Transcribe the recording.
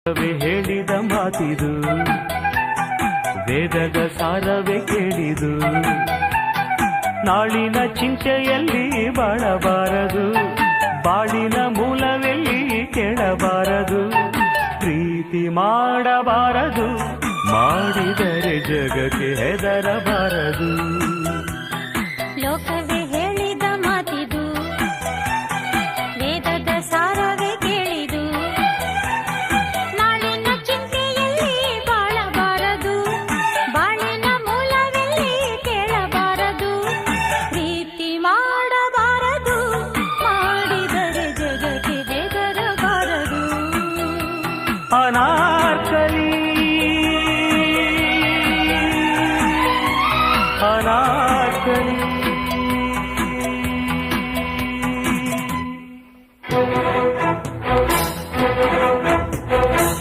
ಹೇಳಿದ ಮಾತಿದು ವೇದದ ಸಾರವೇ ಕೇಳಿದು. ನಾಳಿನ ಚಿಂತೆಯಲ್ಲಿ ಬಾಳಬಾರದು, ಬಾಳಿನ ಮೂಲವೆಲ್ಲಿ ಕೇಳಬಾರದು. ಪ್ರೀತಿ ಮಾಡಬಾರದು, ಮಾಡಿದರೆ ಜಗಕ್ಕೆ ಹೆದರಬಾರದು. ಲೋಕವೇ ಹೇಳಿದ ಮಾತಿದು ವೇದದ ಸಾರವೇ ಕೇಳಿದು. ನಾಳಿನ ಚಿಂತೆಯಲ್ಲಿ ಬಾಳಬಾರದು, ಬಾಳಿನ ಮೂಲವೆಲ್ಲಿ ಕೇಳಬಾರದು. ಪ್ರೀತಿ ಮಾಡಬಾರದು, ಮಾಡಿದರೆ ಜಗಕ್ಕೆ ಹೆದರಬಾರದು. ಅನಾರ್ಕಲಿ